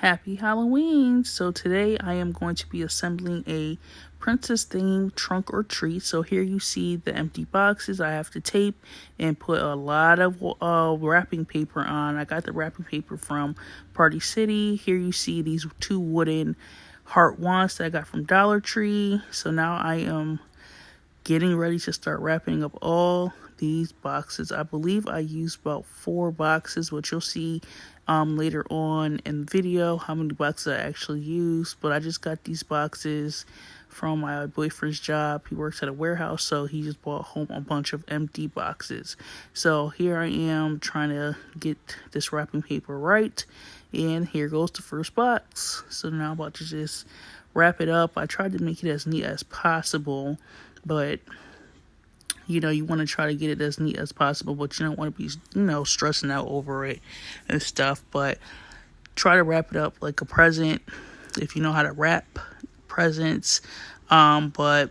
Happy Halloween! So today I am going to be assembling a princess themed trunk or treat. So here you see the empty boxes. I have to tape and put a lot of wrapping paper on. I got the wrapping paper from Party City. Here you see these two wooden heart wands that I got from Dollar Tree. So now I am getting ready to start wrapping up all these boxes. I believe I used about 4 boxes, which you'll see later on in the video how many boxes I actually used. But I just got these boxes from my boyfriend's job. He works at a warehouse, so he just brought home a bunch of empty boxes. So here I am trying to get this wrapping paper right, and here goes the first box. So now I'm about to just wrap it up. I tried to make it as neat as possible, but you want to try to get it as neat as possible, but you don't want to be stressing out over it and stuff. But try to wrap it up like a present if you know how to wrap presents. But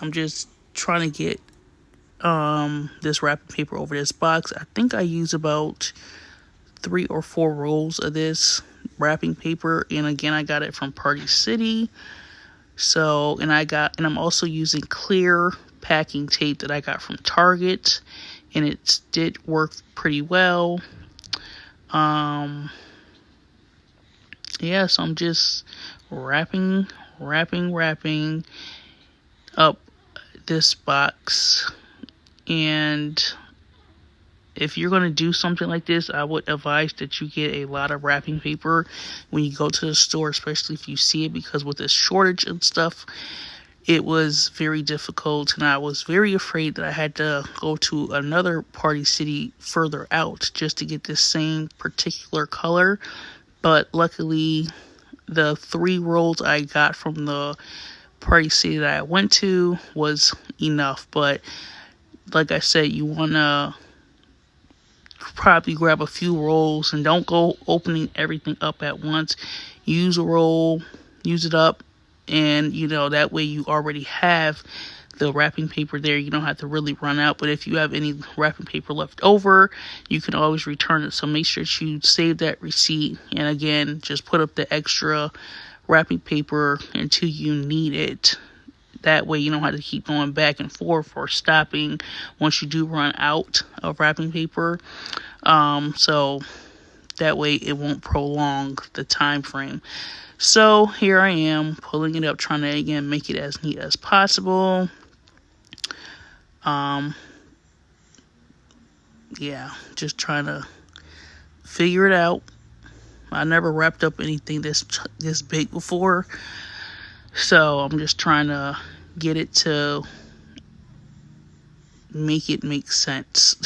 I'm just trying to get this wrapping paper over this box. I think I use about 3 or 4 rolls of this wrapping paper, and again I got it from Party City. So, and I'm also using clear packing tape that I got from Target, and it did work pretty well. Yeah, so I'm just wrapping up this box. And if you're going to do something like this, I would advise that you get a lot of wrapping paper when you go to the store, especially if you see it, because with this shortage and stuff, it was very difficult, and I was very afraid that I had to go to another Party City further out just to get this same particular color. But luckily, the 3 rolls I got from the Party City that I went to was enough. But like I said, you want to probably grab a few rolls and don't go opening everything up at once. Use a roll, use it up, and that way you already have the wrapping paper there. You don't have to really run out. But if you have any wrapping paper left over, you can always return it. So make sure that you save that receipt, and again, just put up the extra wrapping paper until you need it. That way you don't have to keep going back and forth or stopping once you do run out of wrapping paper. So that way it won't prolong the time frame. So here I am pulling it up, trying to again make it as neat as possible. Yeah, just trying to figure it out. I never wrapped up anything this big before, so I'm just trying to get it to make it make sense.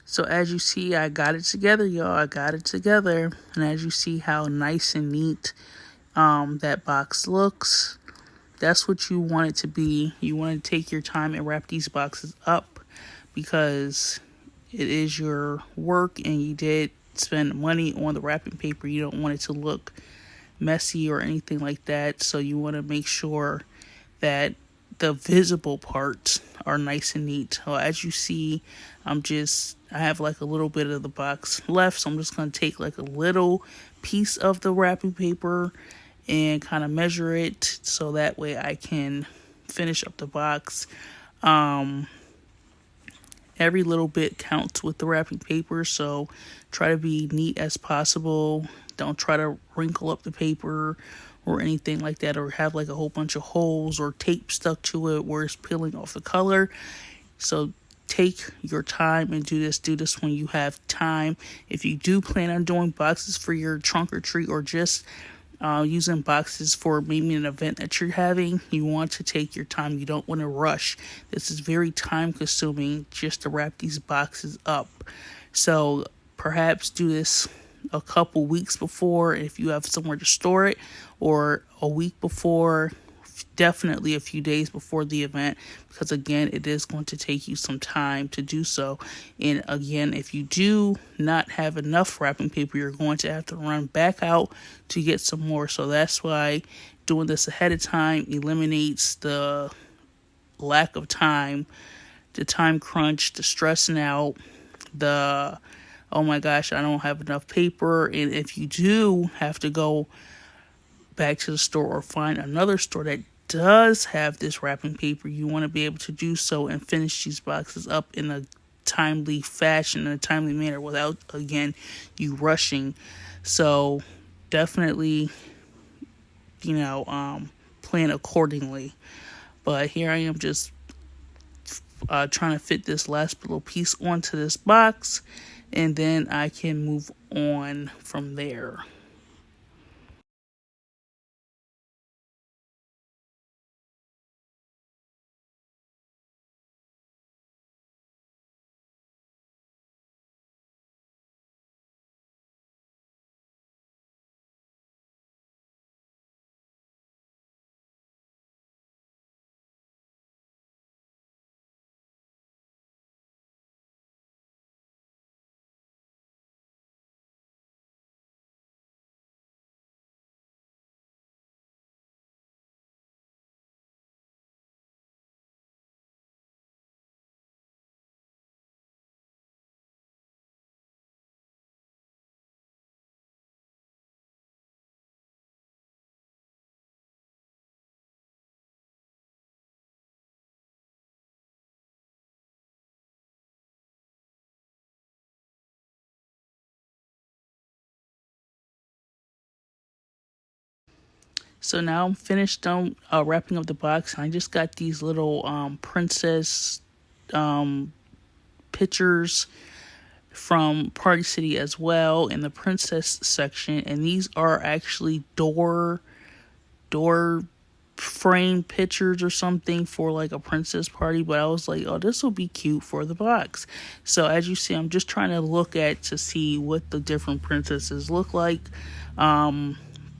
So as you see, I got it together, y'all. I got it together. And as you see how nice and neat that box looks, that's what you want it to be. You want to take your time and wrap these boxes up because it is your work and you did spend money on the wrapping paper. You don't want it to look messy or anything like that. So you want to make sure that the visible parts are nice and neat. So as you see, I have like a little bit of the box left. So I'm just going to take like a little piece of the wrapping paper and kind of measure it so that way I can finish up the box. Every little bit counts with the wrapping paper, so try to be neat as possible. Don't try to wrinkle up the paper or anything like that, or have like a whole bunch of holes or tape stuck to it where it's peeling off the color. So take your time and do this. Do this when you have time. If you do plan on doing boxes for your trunk or treat, or just using boxes for maybe an event that you're having, you want to take your time. You don't want to rush. This is very time consuming just to wrap these boxes up. So perhaps do this a couple weeks before if you have somewhere to store it, or a week before, definitely a few days before the event, because again, it is going to take you some time to do so. And again, if you do not have enough wrapping paper, you're going to have to run back out to get some more. So that's why doing this ahead of time eliminates the lack of time, the time crunch, the stressing out, the oh my gosh, I don't have enough paper. And if you do have to go back to the store or find another store that does have this wrapping paper, you want to be able to do so and finish these boxes up in a timely fashion, in a timely manner, without, again, you rushing. So definitely, plan accordingly. But here I am just trying to fit this last little piece onto this box, and then I can move on from there. So now I'm finished wrapping up the box. I just got these little princess pictures from Party City as well in the princess section, and these are actually door frame pictures or something for like a princess party. But I was like, oh, this will be cute for the box. So as you see, I'm just trying to look at to see what the different princesses look like.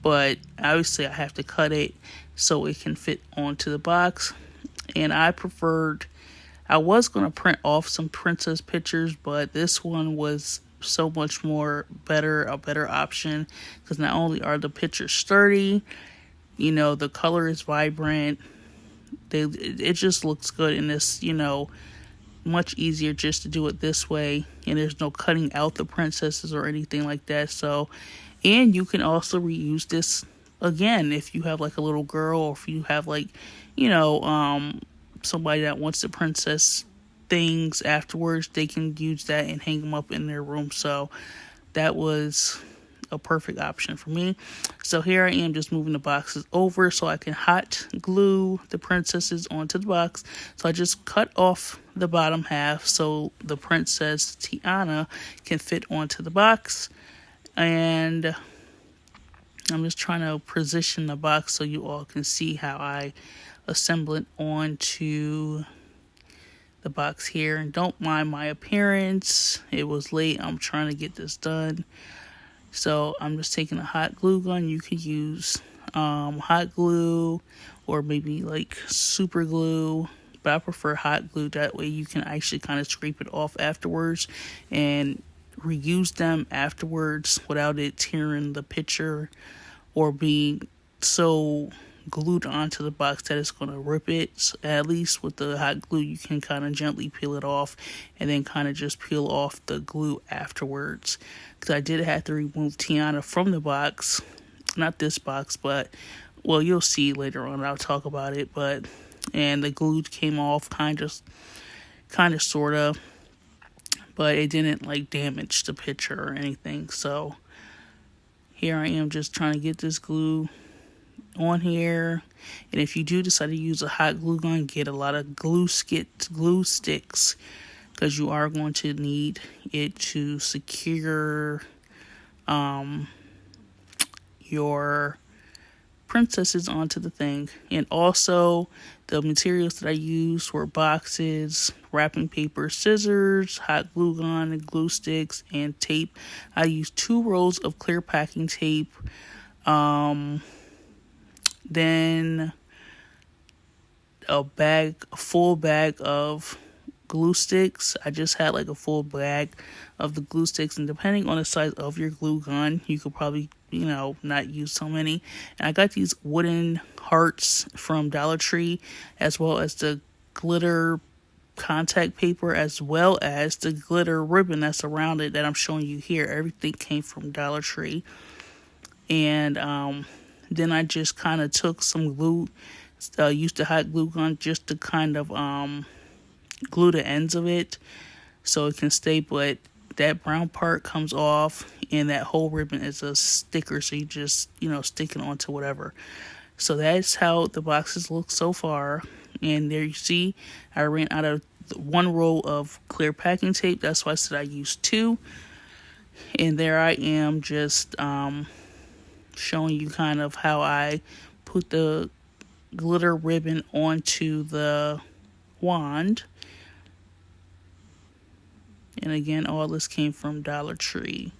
But obviously I have to cut it so it can fit onto the box. And I was going to print off some princess pictures, but this one was so much a better option, because not only are the pictures sturdy, the color is vibrant, it just looks good, and it's, much easier just to do it this way, and there's no cutting out the princesses or anything like that. So, and you can also reuse this again if you have like a little girl, or if you have like, somebody that wants the princess things afterwards, they can use that and hang them up in their room. So that was a perfect option for me. So here I am just moving the boxes over so I can hot glue the princesses onto the box. So I just cut off the bottom half so the princess Tiana can fit onto the box. And I'm just trying to position the box so you all can see how I assemble it onto the box here. And don't mind my appearance. It was late. I'm trying to get this done. So I'm just taking a hot glue gun. You could use hot glue or maybe like super glue, but I prefer hot glue. That way you can actually kind of scrape it off afterwards and reuse them afterwards without it tearing the picture or being so glued onto the box that it's going to rip it. So at least with the hot glue you can kind of gently peel it off and then kind of just peel off the glue afterwards, because I did have to remove Tiana from the box, not this box, but well, you'll see later on, I'll talk about it. But and the glue came off kind of sort of, but it didn't like damage the picture or anything. So here I am just trying to get this glue on here. And if you do decide to use a hot glue gun, get a lot of glue sticks, because you are going to need it to secure your princesses onto the thing. And also the materials that I used were boxes, wrapping paper, scissors, hot glue gun, and glue sticks, and tape. I used 2 rolls of clear packing tape. Then a full bag of glue sticks. I just had like a full bag of the glue sticks, and depending on the size of your glue gun, you could probably, not use so many. And I got these wooden hearts from Dollar Tree, as well as the glitter contact paper, as well as the glitter ribbon that's around it that I'm showing you here. Everything came from Dollar Tree. And then I just kind of took some glue, used the hot glue gun just to kind of glue the ends of it so it can stay, but that brown part comes off and that whole ribbon is a sticker, so you just stick it onto whatever. So that's how the boxes look so far. And there you see I ran out of 1 roll of clear packing tape. That's why I said I used 2. And there I am just showing you kind of how I put the glitter ribbon onto the wand. And again, all this came from Dollar Tree.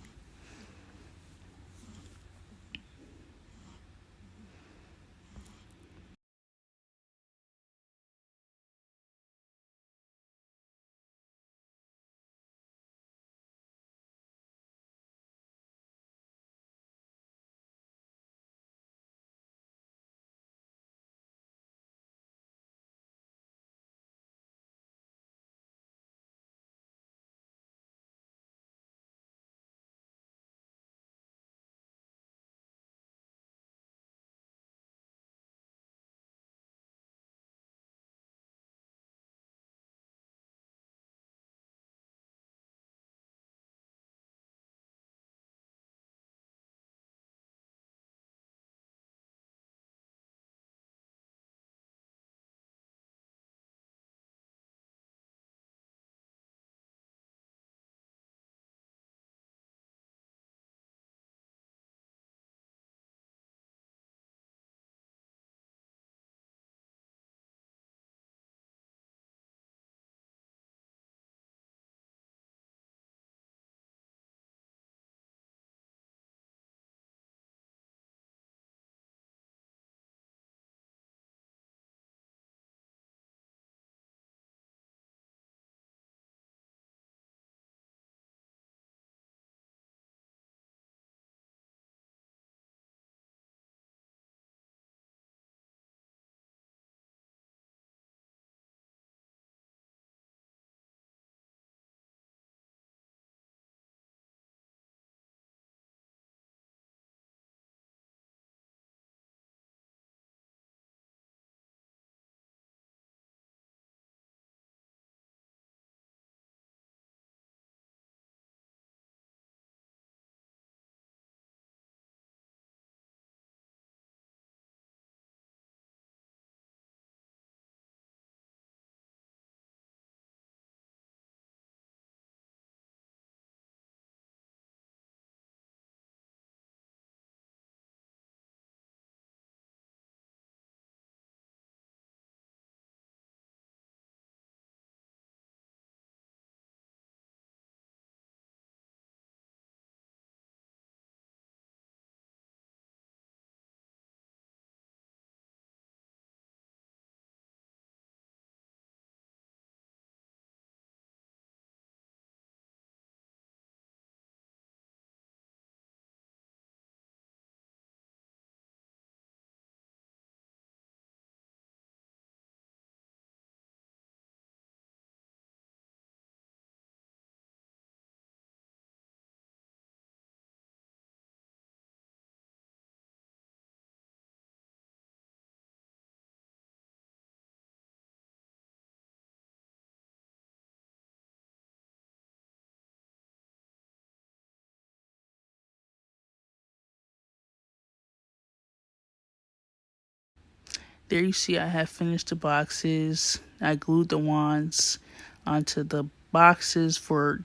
there you see I have finished the boxes. I glued the wands onto the boxes for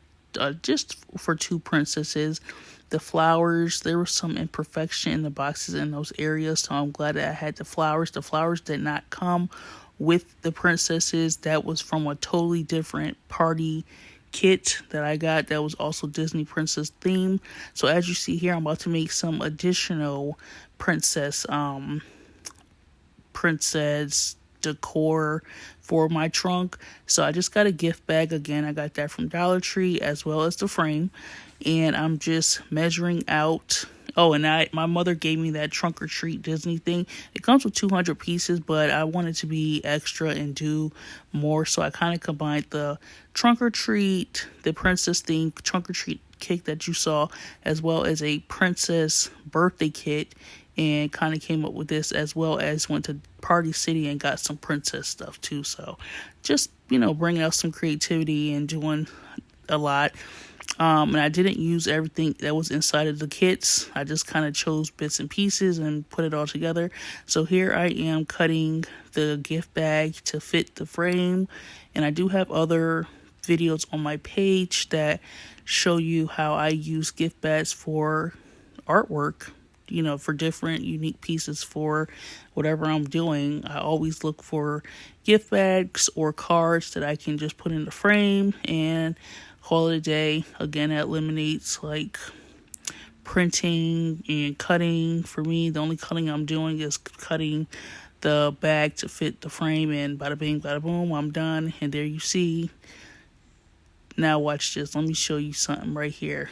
just for two princesses. The flowers, there was some imperfection in the boxes in those areas, so I'm glad that I had the flowers. The flowers did not come with the princesses. That was from a totally different party kit that I got that was also Disney princess theme. So as you see here, I'm about to make some additional princess decor for my trunk. So I just got a gift bag. Again, I got that from Dollar Tree as well as the frame, and I'm just measuring out. Oh, and my mother gave me that Trunk or Treat Disney thing. It comes with 200 pieces, but I wanted to be extra and do more, so I kind of combined the Trunk or Treat, the princess theme Trunk or Treat kit that you saw, as well as a princess birthday kit, and kind of came up with this, as well as went to Party City and got some princess stuff too. So just, bringing out some creativity and doing a lot. And I didn't use everything that was inside of the kits. I just kind of chose bits and pieces and put it all together. So here I am cutting the gift bag to fit the frame. And I do have other videos on my page that show you how I use gift bags for artwork, for different unique pieces for whatever I'm doing. I always look for gift bags or cards that I can just put in the frame and call it a day. Again, that eliminates like printing and cutting. For me, the only cutting I'm doing is cutting the bag to fit the frame, and bada bing, bada boom, I'm done. And there you see. Now watch this. Let me show you something right here.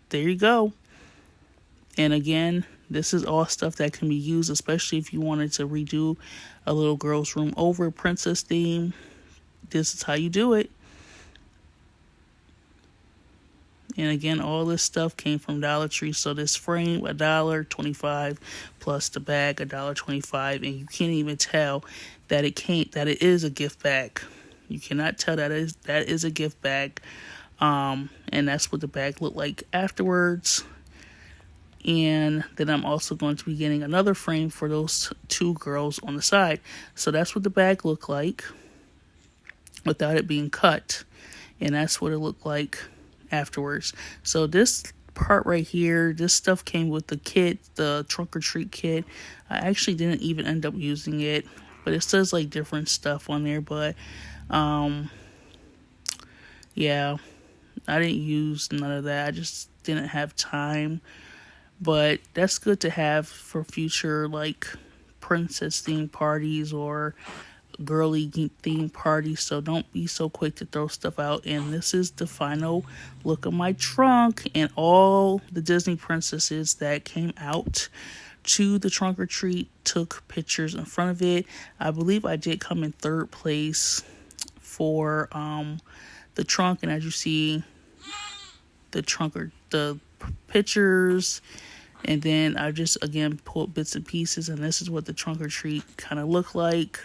There you go. And again, this is all stuff that can be used, especially if you wanted to redo a little girl's room over princess theme. This is how you do it. And again, all this stuff came from Dollar Tree. So this frame, $1.25 plus the bag, $1.25, and you can't even tell that it is a gift bag. You cannot tell that is a gift bag. And that's what the bag looked like afterwards. And then I'm also going to be getting another frame for those two girls on the side. So that's what the bag looked like without it being cut. And that's what it looked like afterwards. So this part right here, this stuff came with the kit, the Trunk or Treat kit. I actually didn't even end up using it, but it says like different stuff on there. But yeah, I didn't use none of that. I just didn't have time. But that's good to have for future like princess themed parties or girly themed parties. So don't be so quick to throw stuff out. And this is the final look of my trunk and all the Disney princesses that came out to the Trunk or Treat took pictures in front of it. I believe I did come in third place for the trunk, and as you see, the trunk or the pictures, and then I just again pulled bits and pieces, and this is what the Trunk or Treat kind of looked like.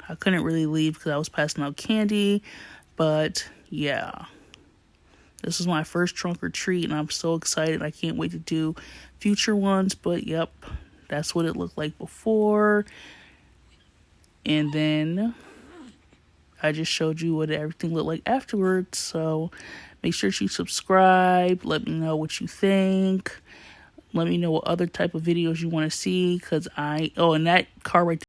I couldn't really leave because I was passing out candy, but yeah, this is my first Trunk or Treat, and I'm so excited. I can't wait to do future ones. But yep, that's what it looked like before, and then I just showed you what everything looked like afterwards. So make sure you subscribe. Let me know what you think. Let me know what other type of videos you want to see. And that card right there